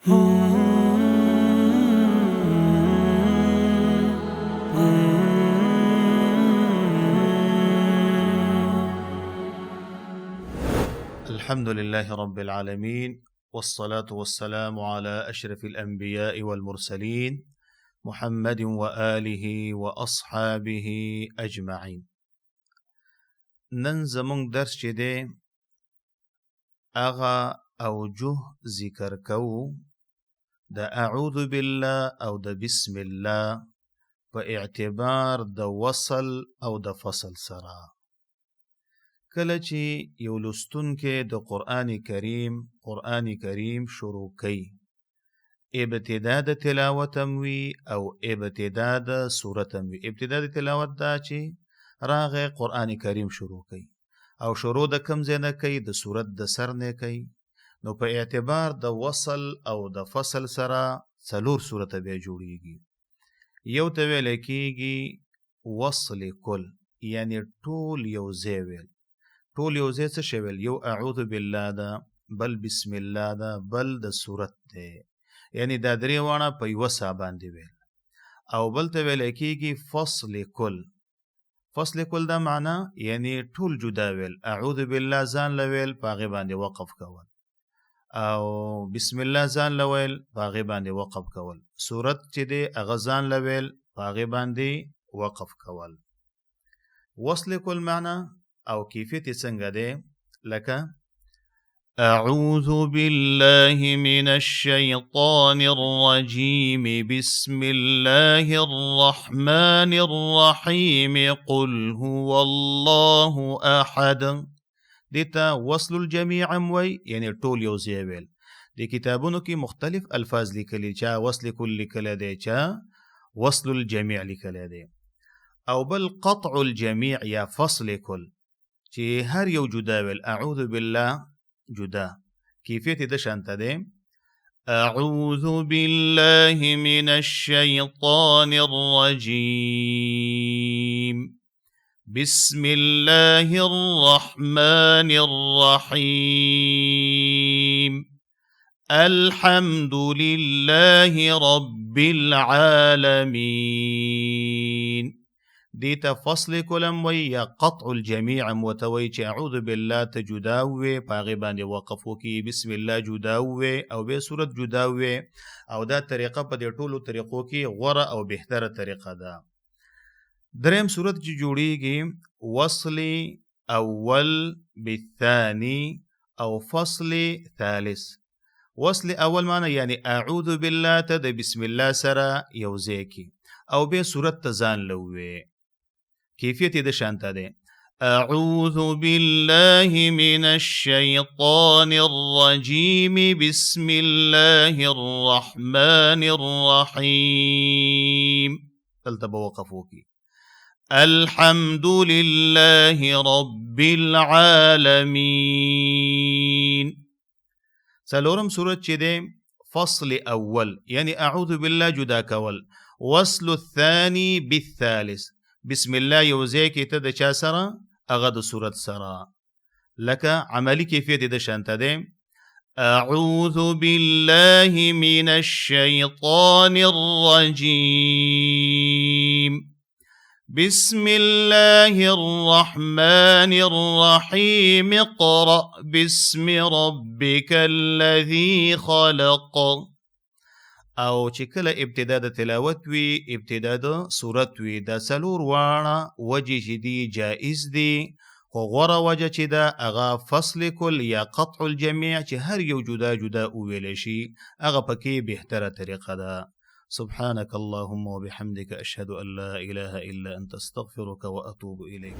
الحمد لله رب العالمين، والصلاة والسلام على أشرف الأنبياء والمرسلين محمد وآله وأصحابه أجمعين. ننزمون درس جدي أغا أوجه ذكر كو دا أعوذ بالله أو دا بسم الله باعتبار دا وصل أو دا فصل سرا. کله چې یو لوستونکی د قرآن کریم شروع کوي، ابتدا د تلاوت وي او ابتدا د سورت وي. ابتدا د تلاوت دا چې راغی قرآن کریم شروع کوي او شروع د کم ځای نه کوي، د سورت د سر نه کوي، نو په اعتبار د وصل او د فصل سره څلور سورته بیا جوړیږي. یو ته ویل کېږي وصل کل، یعنی ټول یو ځای ویل. ټول یو ځای څه شی ویل؟ یو اعوذ بالله ده، بل بسم الله ده، بل د سورت ده، یعنی دا درې واړه په یوه سا باندې ویل. او بل ته ویل کېږي فصل کل. فصل کل دا معنا یعنی ټول جدا ویل. اعوذ بالله ځان له ویل، په هغې باندې وقف کول، او بسم الله ځان له ویل، په هغې باندې وقف کول. سورت چې دی هغه ځان له ویل، په هغې باندې وقف کول. وصل کل معنا او کیفیت څنګه دی؟ لکه اعوذ بالله من الشیطان الرجیم بسم الله الرحمن الرحیم قل هو الله احد. دیتا وصل الجمیع وی، یعنی ټول یو ځای ویل. د کتابونو کې مختلف الفاظ لیکلي، چا وصل کل لیکلی دی، چا وصل الجمیع لیکلی دی. او بل قطع الجمیع یا فصل کل چې هر یو جدا ویل. اعوذ بالله جدا، کیفیت د شانته دی اعوذ بالله من الشیطان الرجیم بسم الله الرحمن الرحیم الحمد لله رب العالمین. دیتا فصل کلم وی یا قطع الجمیع وتوی چې اعوذ بالله ته جدا وی، په هغې باندې وقف وکړي، بسم الله جدا وی، او بیا صورت جدا وی. او دا طریقه په دې ټولو طریقو کې غوره او بهتره طریقه ده. دریم صورت چې جوړیږي وصل اول بالثاني او فصل ثالث. وصل اول معنی یعنی اعوذ بالله ته د بسم الله سره یو ځای کی، او بیا صورت ته ځان لوي. کیفیت د شانته ده اعوذ بالله من الشیطان الرجیم بسم الله الرحمن الرحیم. دلته به وقف وکړي. الحمد لله رب العالمین. څلورم صورت چې ده فصل اول، یعنی اعوذ بالله جدا کول. وصل الثاني بالثالث، بسم الله یوځای کې ته د چا سره؟ هغه د صورت سره. لکه عملی کیفیت د شانته دی اعوذ بالله من الشیطان الرجیم بسم الله الرحمن الرحیم اقرأ باسم ربك الذي خلق. او چې کله ابتدا د تلاوت وي، ابتدا د صورت وي، دا څلور واړه وجې چې دي جائز دي، خو غوره وجه چې ده هغه فصل کل یا قطع الجمیع چې هر یو جدا جدا وویلی شي، هغه پکې بهتره طریقه ده. سبحانك اللهم وبحمدك أشهد أن لا إله إلا أنت أستغفرك وأتوب إليك.